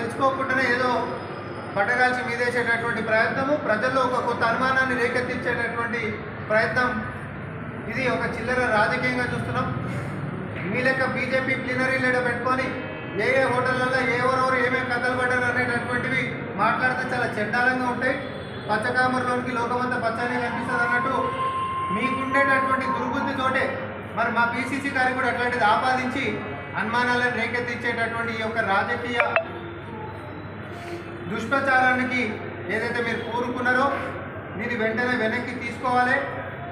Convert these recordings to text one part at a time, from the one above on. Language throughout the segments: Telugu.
తెలుసుకోకుండానే ఏదో పట్టగాల్చి మీదేసేటటువంటి ప్రయత్నము, ప్రజల్లో ఒక కొత్త అనుమానాన్ని రేకెత్తించేటటువంటి ప్రయత్నం, ఇది ఒక చిల్లర రాజకీయంగా చూస్తున్నాం. మీ లెక్క బీజేపీ ప్లీనరీ లీడ పెట్టుకొని ఏ హోటళ్లలో ఎవరెవరు ఏమేమి కథలు పడ్డారు అనేటటువంటివి మాట్లాడితే చాలా చండాలంగా ఉంటాయి. పచ్చకామర్లోనికి లోకమంతా పచ్చని కనిపిస్తుంది అన్నట్టు మీకుండేటటువంటి దుర్బుద్ధితోటే మరి మా పీసీసీ గారికి కూడా అట్లాంటిది ఆపాదించి అనుమానాలను రేకెత్తించేటటువంటి ఈ యొక్క రాజకీయ దుష్ప్రచారానికి ఏదైతే మీరు కోరుకున్నారో దీన్ని వెంటనే వెనక్కి తీసుకోవాలి,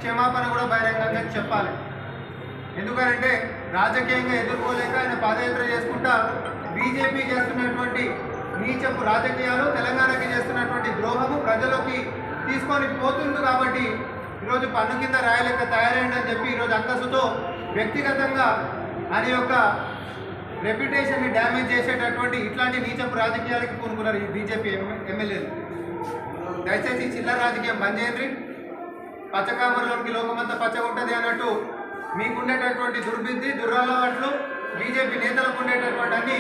క్షమాపణ కూడా బహిరంగంగా చెప్పాలి. ఎందుకంటే రాజకీయంగా ఎదుర్కోలేక ఆయన పాదయాత్ర చేసుకుంటా బీజేపీ చేస్తున్నటువంటి నీచపు రాజకీయాలు, తెలంగాణకి చేస్తున్నటువంటి ద్రోహము ప్రజలోకి తీసుకొని పోతుంది. కాబట్టి ఈరోజు పన్ను కింద రాయలేక తయారైందని అని చెప్పి ఈరోజు అక్కసుతో వ్యక్తిగతంగా ఆయన యొక్క రెప్యుటేషన్ని డ్యామేజ్ చేసేటటువంటి ఇట్లాంటి నీచపు రాజకీయాలకి పూనుకున్నారు ఈ బీజేపీ ఎమ్మెల్యేలు. దయచేసి చిల్లర రాజకీయం బంద్ చేయండి. పచ్చకామర్లోనికి లోకమంతా పచ్చగా ఉంటుంది అన్నట్టు మీకుండేటటువంటి దుర్బుద్ధి, దురలవాట్లు బీజేపీ నేతలకు ఉండేటటువంటి అన్ని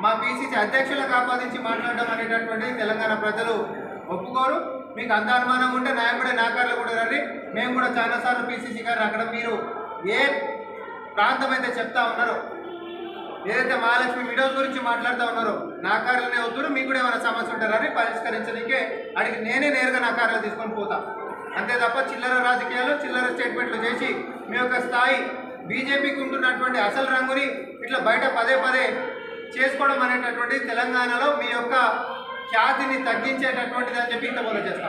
మా పీసీసీ అధ్యక్షులకు ఆపాదించి మాట్లాడడం అనేటటువంటి తెలంగాణ ప్రజలు ఒప్పుకోరు. మీకు అంత అనుమానం ఉంటే నాయకుడే నాకార్లు కూడా రండి, మేము కూడా చాలాసార్లు పీసీసీ గారు అక్కడ మీరు ఏ ప్రాంతం అయితే చెప్తా ఉన్నారో, ఏదైతే మహాలక్ష్మి వీడియోస్ గురించి మాట్లాడుతూ ఉన్నారో నాకార్లనే వద్దురు, మీకు కూడా ఏమైనా సమస్య ఉంటారని పరిష్కరించడానికే అడిగి నేనే నేరుగా నాకార్లు తీసుకొని పోతా. అంతే తప్ప చిల్లర రాజకీయాలు, చిల్లర స్టేట్మెంట్లు చేసి మీ యొక్క స్థాయి బీజేపీకి ఉంటున్నటువంటి అసలు రంగుని ఇట్లా బయట పదే పదే చేసుకోవడం అనేటటువంటి తెలంగాణలో మీ యొక్క ఖ్యాతిని తగ్గించేటటువంటిది అని చెప్పి ఇంత చేస్తారు.